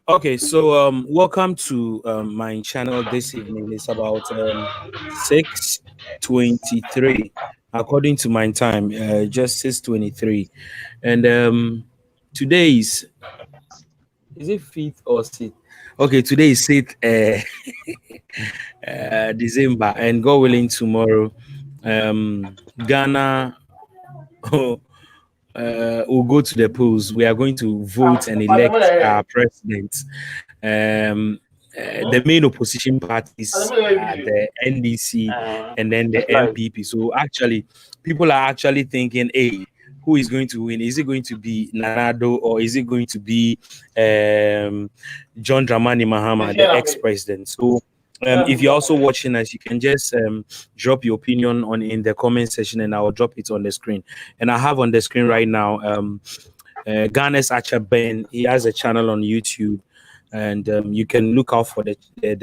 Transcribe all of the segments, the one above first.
Okay, so welcome to my channel this evening. It's about 6:23 according to my time, just 6:23, and today is it fifth or sixth? Okay, today is sixth December, and God willing, tomorrow, Ghana will go to the polls. We are going to vote and elect our president. The main opposition parties are the NDC and then the MPP. So actually, people are actually thinking, hey, who is going to win? Is it going to be Nanado or is it going to be John Dramani Mahama, the ex-president? So if you're also watching us, you can just drop your opinion on in the comment section, and I'll drop it on the screen. And I have on the screen right now Ghana's Archer Ben. He has a channel on YouTube, and you can look out for the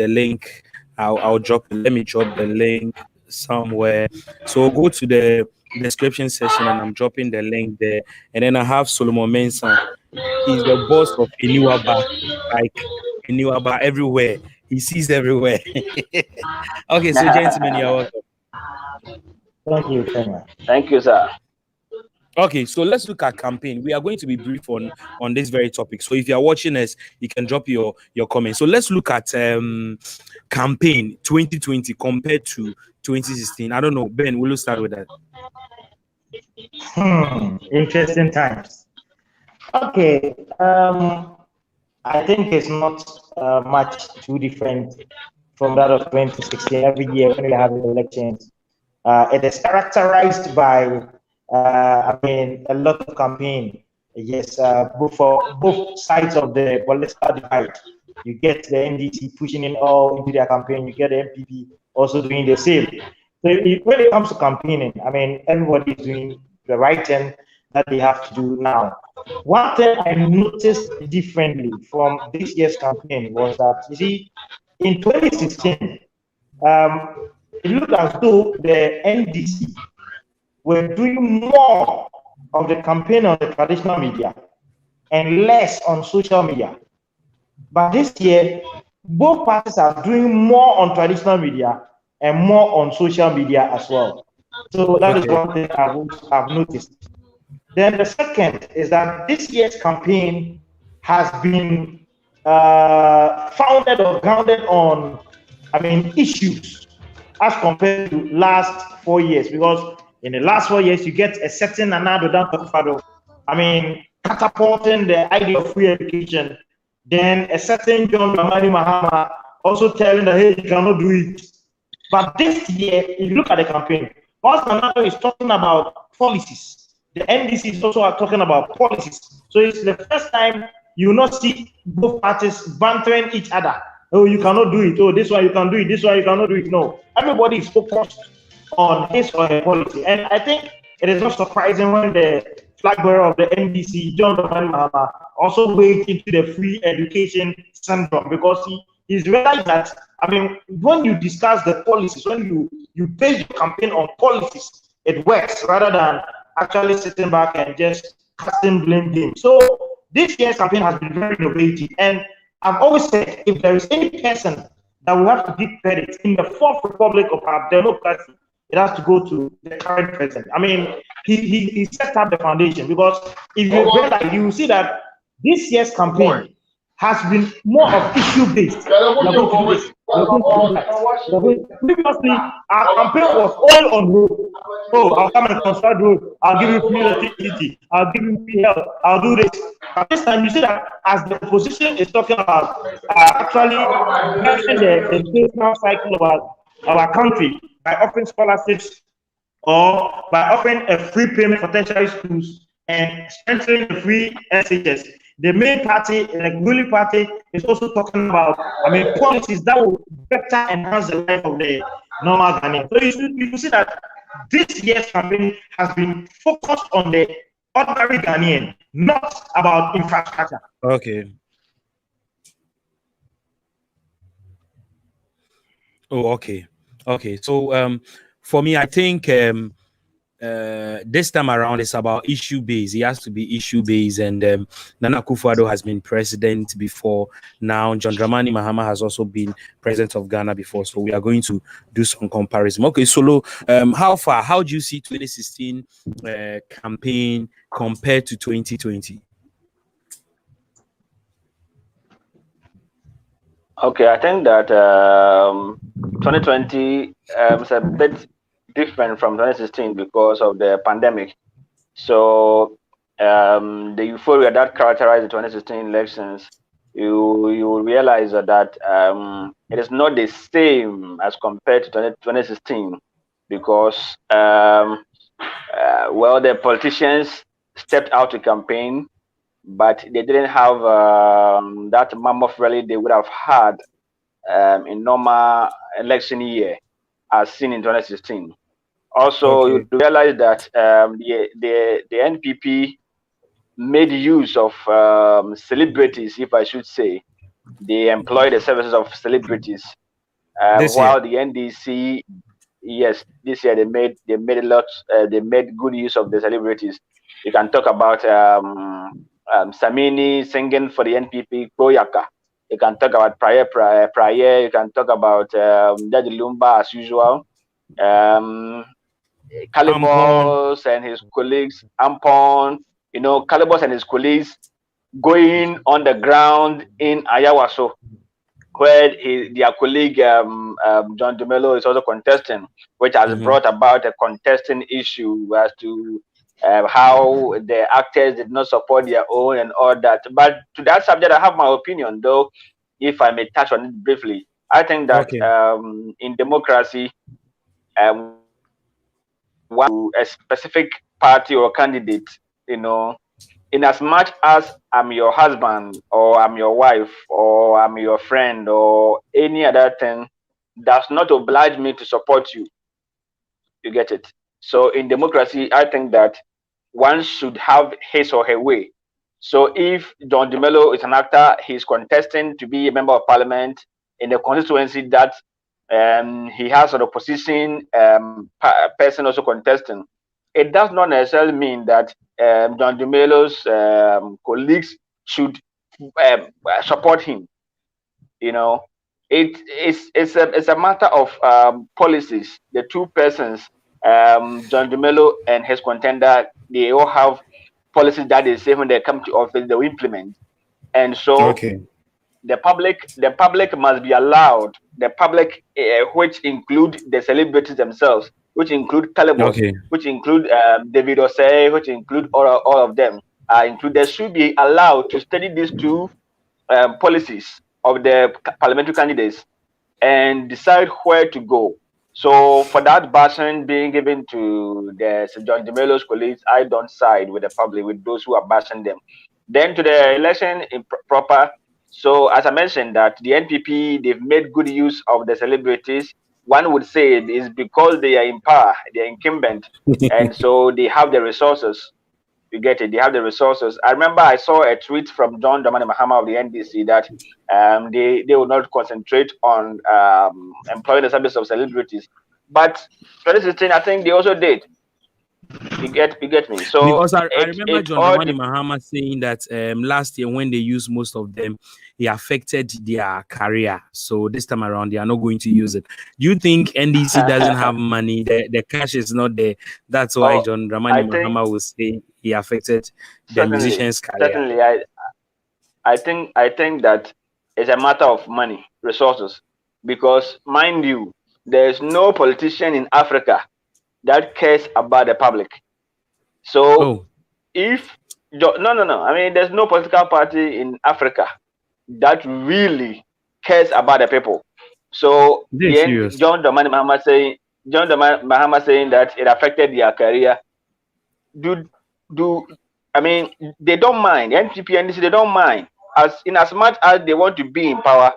link. I'll drop. Let me drop the link somewhere. So go to the description section, and I'm dropping the link there. And then I have Solomon Mensah. He's the boss of Eniwaba, like Eniwaba everywhere. He sees everywhere. Okay, so gentlemen, you're welcome. Thank you very much. Thank you, sir. Okay, so let's look at campaign. We are going to be brief on this very topic. So if you are watching us, you can drop your comments. So let's look at campaign 2020 compared to 2016. I don't know, Ben. Will you start with that? Interesting times. Okay, I think it's not much too different from that of 2016. Every year when we have elections, it is characterized by a lot of campaign. Yes, for both sides of the political divide. You get the NDC pushing in all into their campaign. You get the MPP also doing the same. So when it comes to campaigning, everybody is doing the right thing that they have to do now. One thing I noticed differently from this year's campaign was that, you see, in 2016, it looked as though the NDC were doing more of the campaign on the traditional media and less on social media. But this year, both parties are doing more on traditional media and more on social media as well. So that is one thing I've noticed. Then the second is that this year's campaign has been founded or grounded on, issues as compared to last 4 years. Because in the last 4 years, you get a certain Nana Addo Dankwa-Akufo-Addo, catapulting the idea of free education. Then a certain John Dramani Mahama also telling that, hey, you cannot do it. But this year, if you look at the campaign, whilst Nana Addo is talking about policies, the NDC is also talking about policies. So it's the first time you will not see both parties bantering each other. Oh, you cannot do it. Oh, this one you can do it. This one you cannot do it. No. Everybody is focused on his or her policy. And I think it is not surprising when the flag bearer of the NDC, John Dramani Mahama, also went into the free education syndrome, because he's realized that, when you discuss the policies, when you base your campaign on policies, it works rather than actually sitting back and just casting blame game. So this year's campaign has been very innovative, and I've always said, if there is any person that we have to give credit in the fourth republic of our democracy, it has to go to the current president. He set up the foundation, because if you read that, you will see that this year's campaign has been more of issue-based. Previously, our campaign was all on road. Oh, I'll come and construct road. I'll give you free electricity. I'll give you free health. I'll do this. At this time, you see that as the opposition is talking about actually managing the educational cycle of our country by offering scholarships or by offering a free payment for tertiary schools and strengthening the free SHS. The main party, the ruling party, is also talking about, policies that will better enhance the life of the normal Ghanaian. So you see that this year's campaign has been focused on the ordinary Ghanaian, not about infrastructure. Okay. Oh, okay. Okay. So for me, I think this time around it's about issue based. It has to be issue based, and Nana Akufo-Addo has been president before. Now John Dramani Mahama has also been president of Ghana before, so we are going to do some comparison. Okay, Solo, how do you see 2016 campaign compared to 2020? Okay, I think that 2020 is a bit different from 2016 because of the pandemic. So the euphoria that characterized the 2016 elections, you will realize that it is not the same as compared to 2016 because well, the politicians stepped out to campaign, but they didn't have that mammoth rally they would have had in normal election year as seen in 2016. Also, Okay. you realize that the NPP made use of celebrities, if I should say. They employ the services of celebrities, while the NDC, yes, this year they made a lot. They made good use of the celebrities. You can talk about Samini singing for the NPP, Koyaka. You can talk about Prayer. You can talk about Daddy Lumba as usual. Calibos and his colleagues, Ampon, Calibos and his colleagues going on the ground in Ayawaso, where their colleague John Dumelo is also contesting, which has brought about a contesting issue as to how the actors did not support their own and all that. But to that subject, I have my opinion, though, if I may touch on it briefly. I think that in democracy, a specific party or candidate, in as much as I'm your husband or I'm your wife or I'm your friend or any other thing, does not oblige me to support you. You get it? So in democracy, I think that one should have his or her way. So if John Dumelo is an actor, he's contesting to be a member of parliament in a constituency that he has an opposition person also contesting. It does not necessarily mean that John Dumelo's colleagues should support him. It's a matter of policies. The two persons, John Dumelo and his contender, they all have policies that they say when they come to office they will implement, and so the public must be allowed. The public, which include the celebrities themselves, which include Calibos, which include David Osei, which include all of them, they should be allowed to study these two policies of the parliamentary candidates and decide where to go. So for that bashing being given to the John Dumelo's colleagues, I don't side with the public, with those who are bashing them. Then to the election proper. So as I mentioned that the NPP, they've made good use of the celebrities. One would say it is because they are in power, they are incumbent, and so they have the resources. You get it? They have the resources. I remember I saw a tweet from John Dramani Mahama of the NDC that they will not concentrate on employing the service of celebrities. But 2016, I think they also did. You get me? So because I remember John Dramani Mahama saying that last year when they used most of them, it affected their career. So this time around, they are not going to use it. Do you think NDC doesn't have money? The cash is not there. That's why John Dramani Mahama will say he affected the musician's career. Certainly, I think that it's a matter of money, resources, because mind you, there's no politician in Africa that cares about the public. So if I mean, there's no political party in Africa that really cares about the people. So John Dramani Mahama saying that it affected their career. I mean, they don't mind. The NPP and NDC, they don't mind. As much as they want to be in power,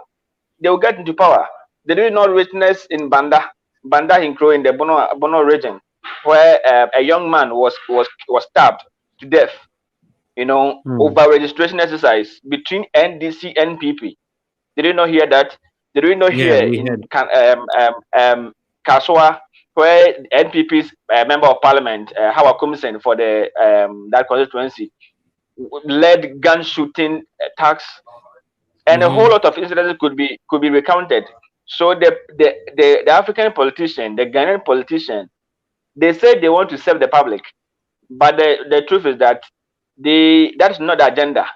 they will get into power. They did not witness in Banda Hinkro in the Bono region, where a young man was stabbed to death, over registration exercise between NDC and NPP. Did you not hear that? Did you not hear in Kaswa, where NPP's member of parliament, Howard Kumsen, for the that constituency, led gun shooting attacks, and a whole lot of incidents could be recounted. So the African politician, the Ghanaian politician, they say they want to serve the public, but the truth is that that's not the agenda.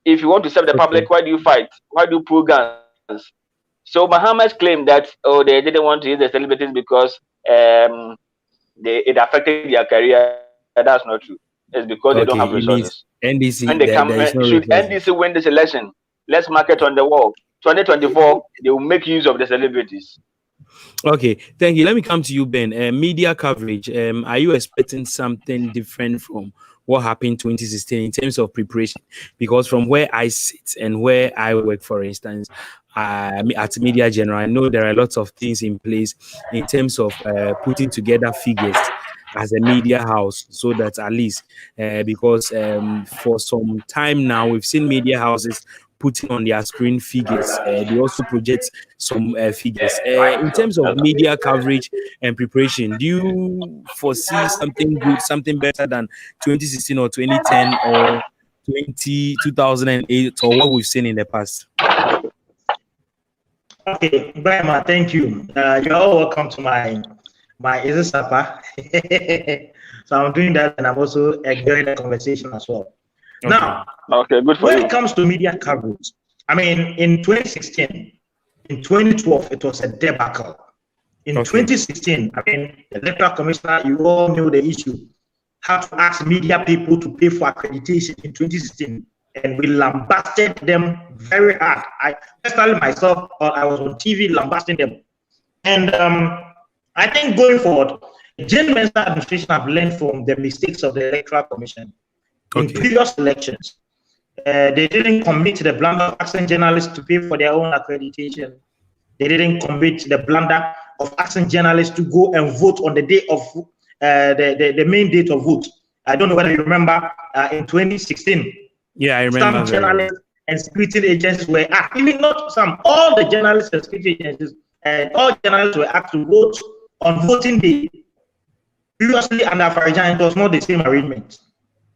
If you want to serve the public, why do you fight? Why do you pull guns? So Muhammad's claim that they didn't want to use the celebrities because it affected their career, that's not true. It's because they don't have resources. NDC, when they come, should NDC win this election, let's mark it on the wall. 2024, they will make use of the celebrities. Okay, thank you. Let me come to you, Ben. Media coverage. Are you expecting something different from what happened in 2016 in terms of preparation? Because from where I sit and where I work, for instance, at Media General, I know there are lots of things in place in terms of putting together figures as a media house, so that at least because for some time now we've seen media houses putting on their screen figures. They also project some figures. In terms of media coverage and preparation, do you foresee something good, something better than 2016 or 2010 or 2008 or what we've seen in the past? Okay, Brahma, thank you. You're all welcome to my is it Sapa? So I'm doing that, and I'm also enjoying the conversation as well. Okay. Now, good for when you. it comes to media coverage, I mean, in 2016, in 2012, it was a debacle. In 2016, I mean, the electoral commissioner, you all knew the issue, had to ask media people to pay for accreditation in 2016, and we lambasted them very hard. I personally myself, I was on TV lambasting them, and I think going forward, the Jane Mensa administration have learned from the mistakes of the Electoral Commission. In previous elections, they didn't commit the blunder of asking journalists to pay for their own accreditation. They didn't commit the blunder of asking journalists to go and vote on the day of the main date of vote. I don't know whether you remember in 2016. Yeah, I remember. Some journalists and security agencies were asked, even not some, all the journalists and security agencies, and all journalists were asked to vote on voting day. Previously, under Farajan, it was not the same arrangement.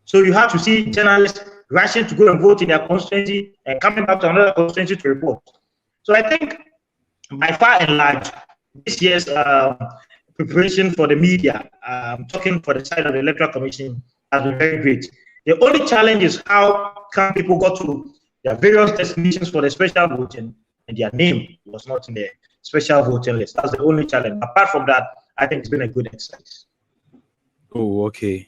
So you have to see journalists rushing to go and vote in their constituency and coming back to another constituency to report. So I think, by far and large, this year's preparation for the media, talking for the side of the Electoral Commission, has been very great. The only challenge is how come people got to their various destinations for the special voting and their name was not in the special voting list. That's the only challenge. Apart from that, I think it's been a good exercise. Oh, okay.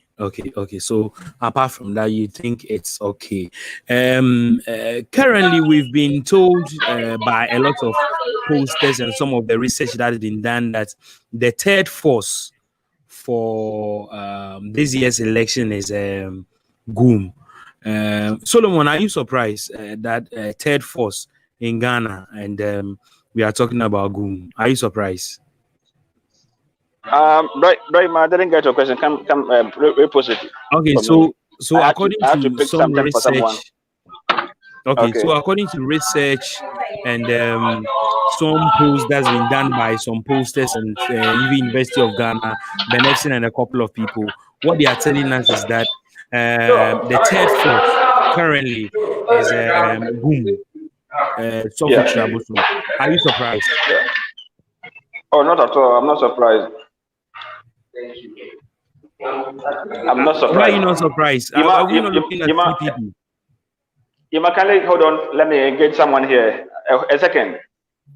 So apart from that, you think it's okay. Currently, we've been told by a lot of posters and some of the research that has been done that the third force for this year's election is GUM. Solomon, are you surprised that third force in Ghana and we are talking about GUM? Are you surprised? Right, I didn't get your question. Come, repost it. Okay, so according to some research, so according to research and some polls that's been done by some posters and even University of Ghana, Benefsin and a couple of people, what they are telling us is that the third force currently is GUM. Are you surprised? Oh, not at all. I'm not surprised. I'm not surprised. Why are you not surprised? Are we not looking at three people? Hold on. Let me engage someone here. A second.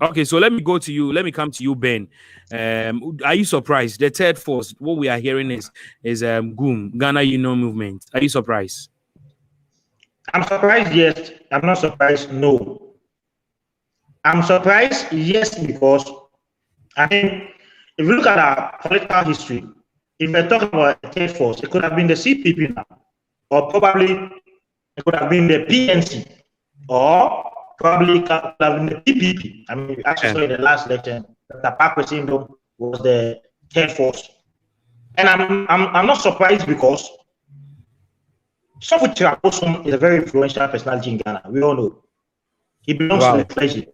Okay, so let me go to you. Let me come to you, Ben. Are you surprised? The third force, what we are hearing is GUM, Ghana Union Movement. Are you surprised? I'm surprised, yes. I'm not surprised, no. I'm surprised, yes, because I think if you look at our political history, if we're talking about a third force, it could have been the CPP now, or probably it could have been the PNC, or probably could have been the PPP. I mean, actually saw in the last election, the Park Syndrome was the third force. And I'm not surprised because Sofuchira Bosom is a very influential personality in Ghana. We all know. He belongs to the clergy.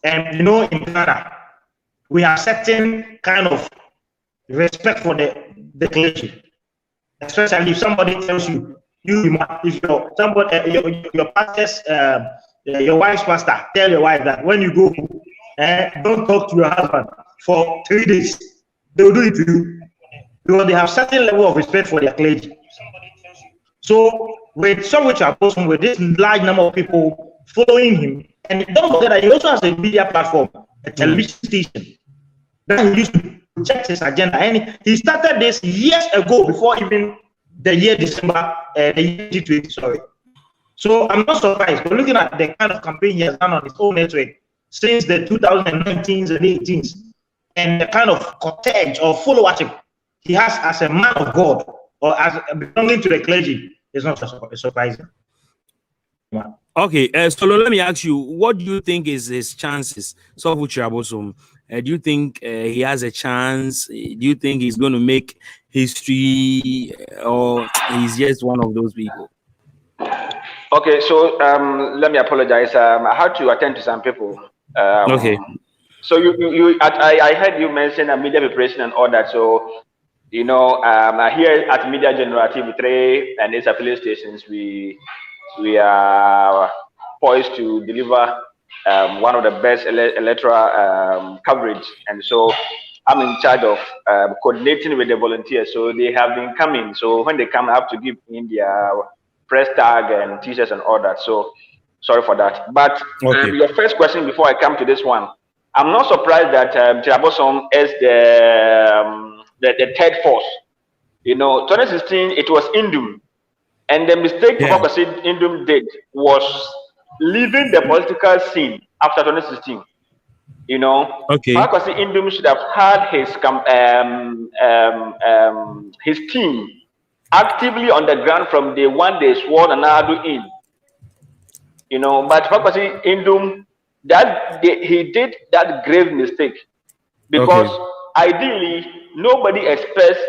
And you know, in Ghana, we have certain kind of respect for the clergy. Especially if somebody tells you, if your pastor's, your wife's pastor, tell your wife that when you go, don't talk to your husband for 3 days. They will do it to you because they have certain level of respect for their clergy. So with Samuel Chiabosom, with this large number of people following him, and don't forget that he also has a media platform, a television station that he used to project his agenda, and he started this years ago before even the year December, the year 2020. Sorry. So I'm not surprised. We're looking at the kind of campaign he has done on his own network since the 2019s and 18s, and the kind of cortege or followership he has as a man of God or as belonging to the clergy is not surprising. Okay, so let me ask you, what do you think is his chances? Samuel Chiabosom, do you think he has a chance? Do you think he's going to make history, or he's just one of those people? Okay, so let me apologize. I had to attend to some people. Okay. So I heard you mention a media preparation and all that. So here at Media General TV3 and its affiliate stations, we are poised to deliver one of the best electoral coverage, and so I'm in charge of coordinating with the volunteers. So they have been coming. So when they come, I have to give in their press tag and t-shirts and all that. So sorry for that. But your first question before I come to this one, I'm not surprised that Chiabosom is the third force. 2016 it was Indum. And the mistake Kwasi Indum did was leaving the political scene after 2016. Kwasi Indum should have had his team actively on the ground from day one they swore Nana Addo in. But Kwasi Indum, he did that grave mistake because ideally nobody expects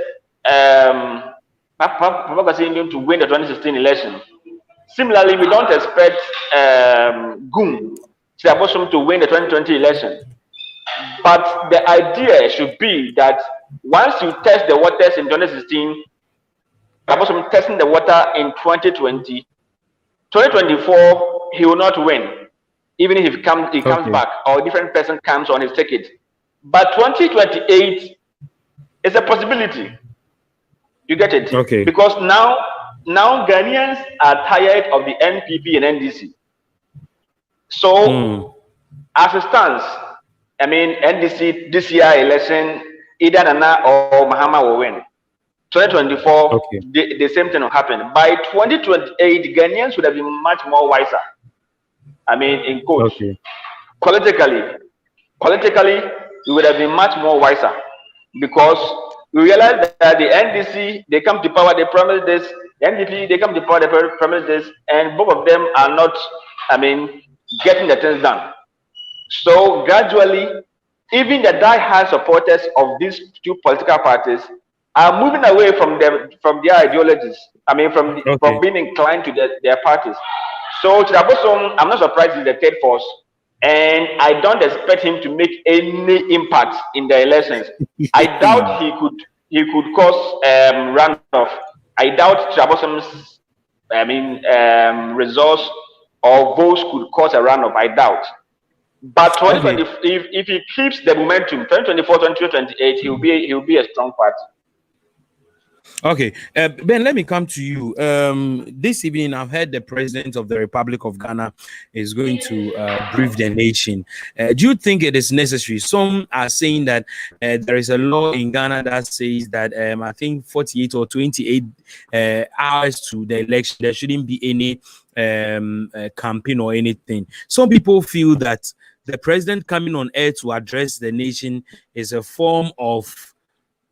to win the 2016 election. Similarly, we don't expect Gung Chiabosom to win the 2020 election. But the idea should be that once you test the waters in 2016, Chiabosom testing the water in 2020, 2024 he will not win, even if he comes back or a different person comes on his ticket. But 2028 is a possibility. You get it? Okay. Because now Ghanaians are tired of the NPP and NDC. So, as it stands, I mean, NDC this year election, either Nana or Mahama will win. 2024, the same thing will happen. By 2028, Ghanaians would have been much more wiser. I mean, in quotes. Politically, we would have been much more wiser because we realized that the NDC, they come to power, they promise this. The NDP, they come to power, they promise this. And both of them are not, getting the things done. So gradually, even the die-hard supporters of these two political parties are moving away from their ideologies. From being inclined to their parties. So Chiabosom, I'm not surprised he's the third force. And I don't expect him to make any impact in the elections. I doubt he could cause runoff. I doubt Chiabosom's results or votes could cause a runoff. I doubt. But 2020, if he keeps the momentum, 2024, 2028, he'll be a strong party. Okay, Ben, let me come to you. This evening, I've heard the President of the Republic of Ghana is going to brief the nation. Do you think it is necessary? Some are saying that there is a law in Ghana that says that I think 48 or 28 hours to the election, there shouldn't be any campaign or anything. Some people feel that the president coming on air to address the nation is a form of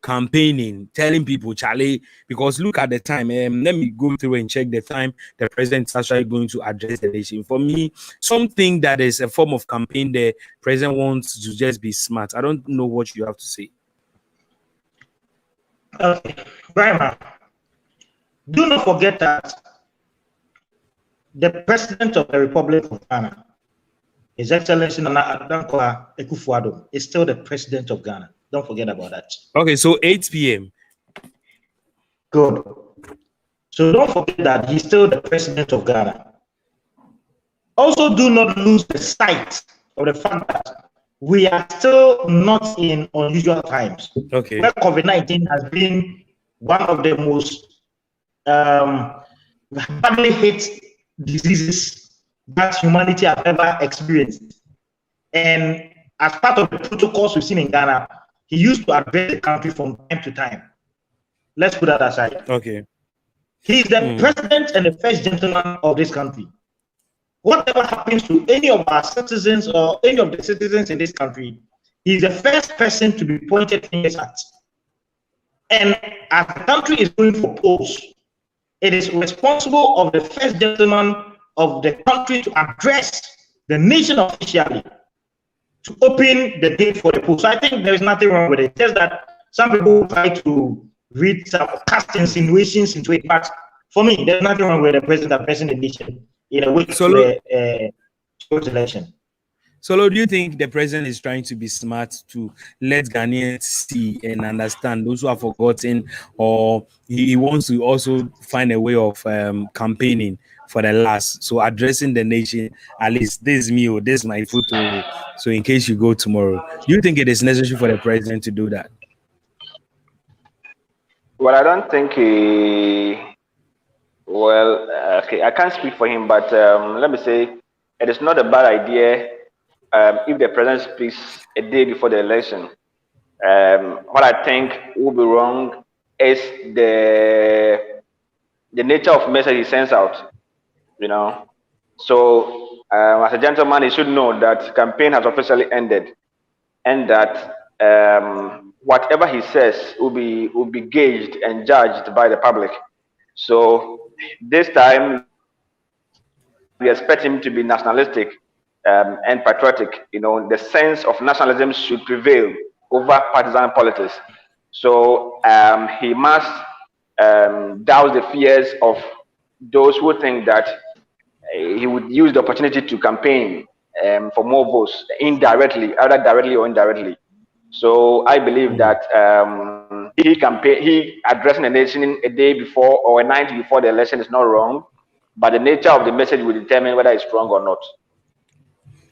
campaigning, telling people, Charlie, because look at the time. Let me go through and check the time the president is actually going to address the nation. For me, something that is a form of campaign, the president wants to just be smart. I don't know what you have to say. Okay, Brian, do not forget that the president of the Republic of Ghana, His Excellency Nana Dankwa Akufo-Addo, is still the president of Ghana. Don't forget about that. Okay, so 8 p.m. Good. So don't forget that he's still the president of Ghana. Also, do not lose the sight of the fact that we are still not in unusual times. Okay. Where COVID-19 has been one of the most badly hit diseases that humanity has ever experienced. And as part of the protocols we've seen in Ghana, he used to address the country from time to time. Let's put that aside. Okay. He is the president and the first gentleman of this country. Whatever happens to any of our citizens or any of the citizens in this country, he is the first person to be pointed fingers at. And as the country is going for polls, it is responsible of the first gentleman of the country to address the nation officially, to open the gate for the polls. So I think there is nothing wrong with it. Just that some people try to read some cast insinuations into it, but for me, there's nothing wrong with the president addressing the nation in a way towards election. Solo, do you think the president is trying to be smart to let Ghanaians see and understand those who have forgotten, or he wants to also find a way of campaigning for the last, so addressing the nation, at least this is me or this is my photo, so in case you go tomorrow? Do you think it is necessary for the president to do that? Well, I don't think okay, I can't speak for him, but let me say it is not a bad idea if the president speaks a day before the election. What I think will be wrong is the nature of message he sends out, you know. So as a gentleman, he should know that campaign has officially ended, and that whatever he says will be gauged and judged by the public. So this time we expect him to be nationalistic and patriotic. You know, the sense of nationalism should prevail over partisan politics. So he must douse the fears of those who think that he would use the opportunity to campaign for more votes indirectly, either directly or indirectly. So I believe that he addressing the nation a day before or a night before the election is not wrong, but the nature of the message will determine whether it's wrong or not.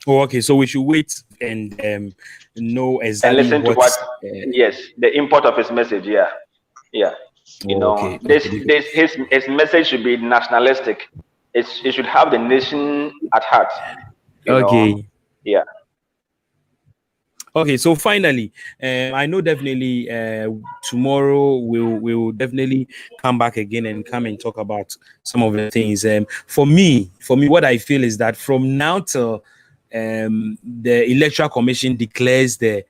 Oh, okay. So we should wait and know exactly and listen to what yes, the import of his message. Yeah. You know, his message should be nationalistic. It should have the nation at heart. Okay. Know? Yeah. Okay, so finally, I know definitely tomorrow we'll definitely come back again and come and talk about some of the things. For me, what I feel is that from now till the Electoral Commission declares the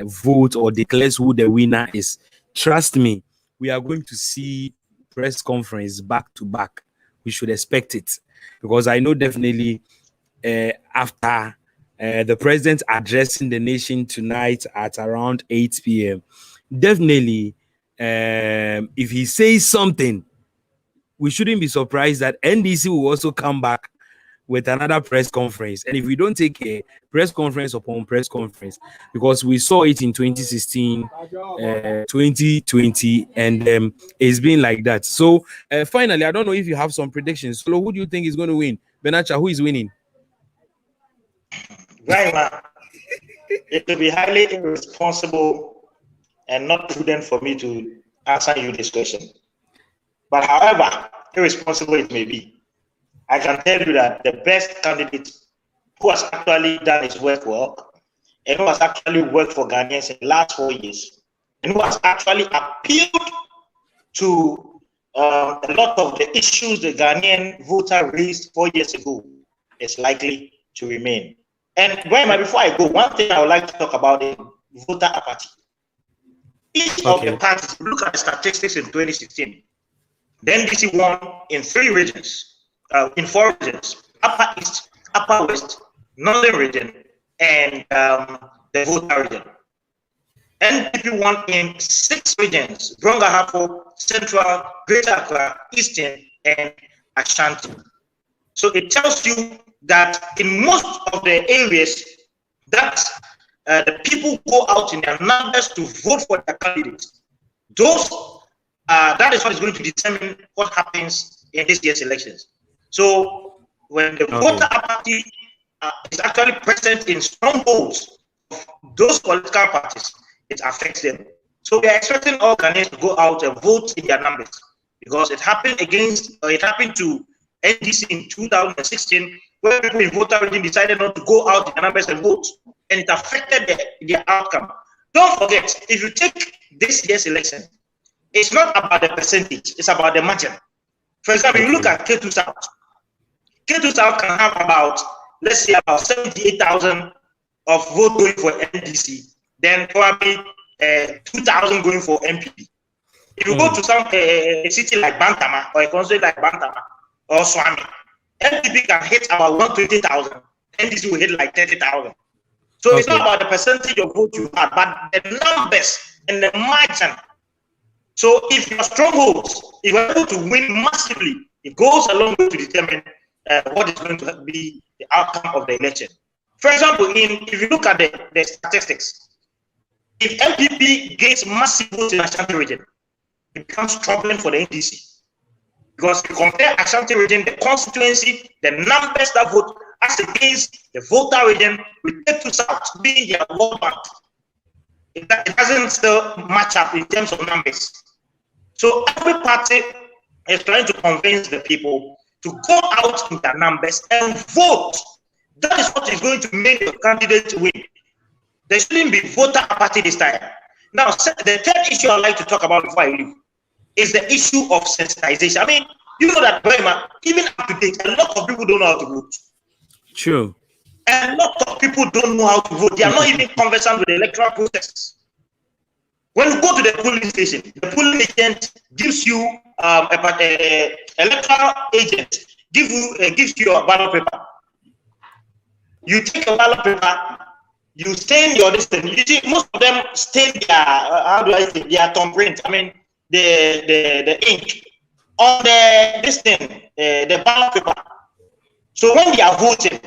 vote or declares who the winner is, trust me, we are going to see press conference back to back. We should expect it, because I know definitely after the president addressing the nation tonight at around 8 p.m. Definitely, if he says something, we shouldn't be surprised that NDC will also come back with another press conference. And if we don't take a press conference upon press conference, because we saw it in 2016, 2020, and it's been like that. So finally, I don't know if you have some predictions. So who do you think is going to win? Benacha, who is winning? Right now, it will be highly irresponsible and not prudent for me to answer you this question. But however irresponsible it may be, I can tell you that the best candidate who has actually done his work well, and who has actually worked for Ghanaians in the last 4 years, and who has actually appealed to a lot of the issues the Ghanaian voter raised 4 years ago, is likely to remain. And before I go, one thing I would like to talk about is voter apathy. Each of the parties, look at the statistics in 2016. The NDC won in 4 regions, Upper East, Upper West, Northern region, and the voter region. NPP won in 6 regions, Bronga Hafo, Central, Greater Accra, Eastern, and Ashanti. So it tells you that in most of the areas that the people go out in their numbers to vote for their candidates. That is what is going to determine what happens in this year's elections. So when the voter apathy is actually present in strongholds of those political parties, it affects them. So we are expecting all Ghanaians to go out and vote in their numbers, because it happened to NDC in 2016, where people in voter region decided not to go out in their numbers and vote, and it affected their outcome. Don't forget, if you take this year's election, it's not about the percentage, it's about the margin. For example, you look at K2 South. K2 South can have about, let's say, about 78,000 of vote going for NDC, then probably 2,000 going for MPP. If you go to some a city like Bantama or a constituency like Bantama or Swami, MPP can hit about 120,000, NDC will hit like 30,000. So it's not about the percentage of vote you have, but the numbers and the margin. So if your strongholds, if you're able to win massively, it goes a long way to determine what is going to be the outcome of the election. For example, if you look at the statistics, if MPP gains massive votes in Ashanti region, it becomes troubling for the NDC. Because if you compare Ashanti region, the constituency, the numbers that vote as against the voter region, we take to South being their World Bank. It doesn't still match up in terms of numbers. So every party is trying to convince the people to go out in their numbers and vote. That is what is going to make the candidate win. There shouldn't be voter apathy this time. Now, the third issue I'd like to talk about before I leave is the issue of sensitization. I mean, you know that, even up to date, a lot of people don't know how to vote. True. A lot of people don't know how to vote. They are not even conversant with the electoral process. When you go to the polling station, the polling agent gives you electoral agent gives you a ballot paper. You take a ballot paper, you stain your distance. You see, most of them stain their their thumbprint. I mean, the ink on the ballot paper. So when they are voting,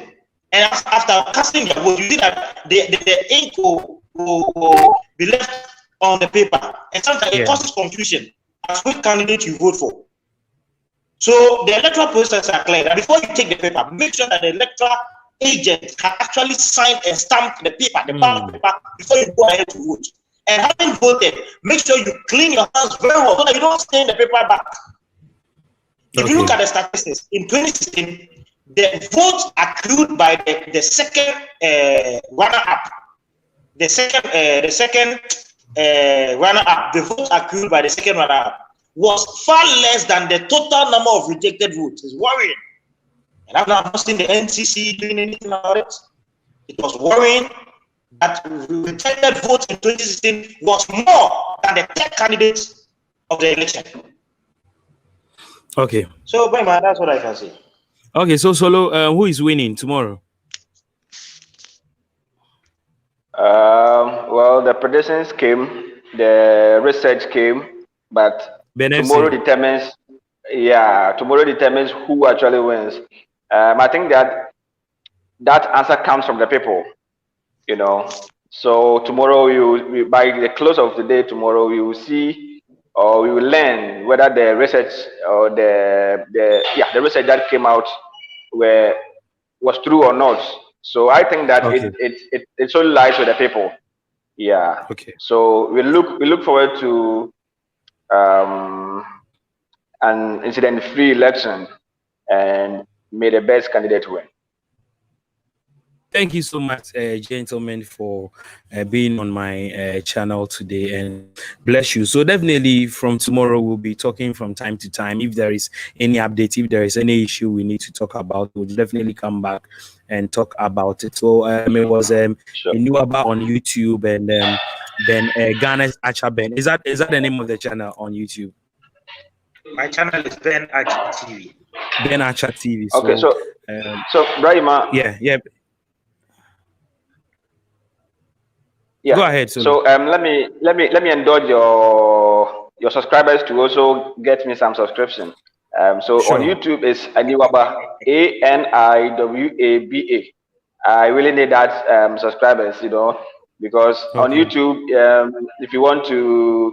and after casting their vote, you see that the ink will be left on the paper, and sometimes it causes confusion as which candidate you vote for. So the electoral process are clear. That before you take the paper, make sure that the electoral agent has actually signed and stamped the paper, the ballot paper, before you go ahead to vote. And having voted, make sure you clean your hands very well so that you don't stain the paper back. If you look at the statistics, in 2016, the votes accrued by the second runner-up, the second runner-up, the votes accrued by the second runner-up was far less than the total number of rejected votes. It's worrying. And I've not seen the NCC doing anything about it. It was worrying that rejected votes in 2016 was more than the 10 candidates of the election. Okay. So, that's what I can say. Okay, so Solo, who is winning tomorrow? Well, the predictions came, the research came, but tomorrow determines who actually wins. I think that answer comes from the people, you know. So tomorrow, by the close of the day tomorrow, we will see, or we will learn whether the research or the research that came out was true or not. So I think that it only lies with the people. Yeah. Okay. So we look forward to an incident-free election, and may the best candidate win. Thank you so much, gentlemen, for being on my channel today, and bless you. So definitely from tomorrow, we'll be talking from time to time. If there is any update, if there is any issue we need to talk about, we'll definitely come back and talk about it. So it was sure. Inuaba on YouTube, and then Ghana's Acha Ben. Is that the name of the channel on YouTube? My channel is Ben Acha TV. Ben Acha TV. Okay, so Brahima. Yeah. Yeah. Go ahead. So let me indulge your subscribers to also get me some subscription. So sure. On YouTube is Aniwaba, Aniwaba. I really need that subscribers, you know. because on YouTube, if you want to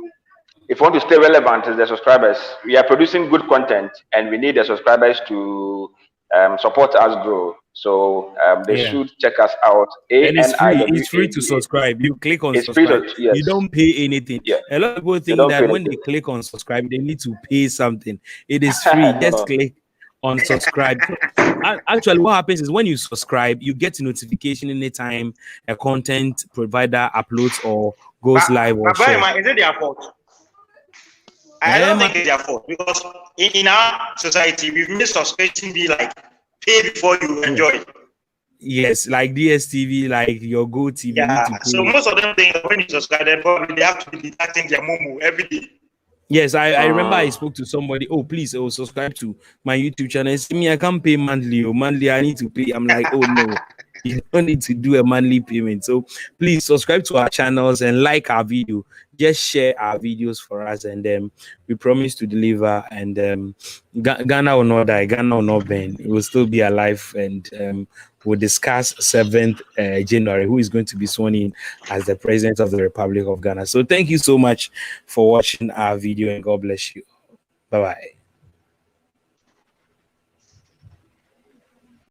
stay relevant as the subscribers, we are producing good content, and we need the subscribers to support us grow. So they should check us out. And it's free. It's free to subscribe. You click on subscribe. You don't pay anything. Yeah. A lot of people think that when they click on subscribe, they need to pay something. It is free. Just click on subscribe. Actually, what happens is when you subscribe, you get a notification anytime a content provider uploads or goes live or share. Is it their fault? I don't think it's their fault, because in our society, we've made subscription be like pay before you enjoy. Yes, like DSTV, like your GoTV. Yeah, so most of them think that when you subscribe, then probably they have to be deducting their Momo every day. Yes, I remember I spoke to somebody. Oh, please, subscribe to my YouTube channel. See me, I can't pay monthly. Monthly, I need to pay. I'm like, oh no, you don't need to do a monthly payment. So please subscribe to our channels and like our video. Just share our videos for us, and we promise to deliver. And Ghana will not die. Ghana will not bend. It will still be alive, and we'll discuss 7th January who is going to be sworn in as the President of the Republic of Ghana. So thank you so much for watching our video, and God bless you. Bye-bye.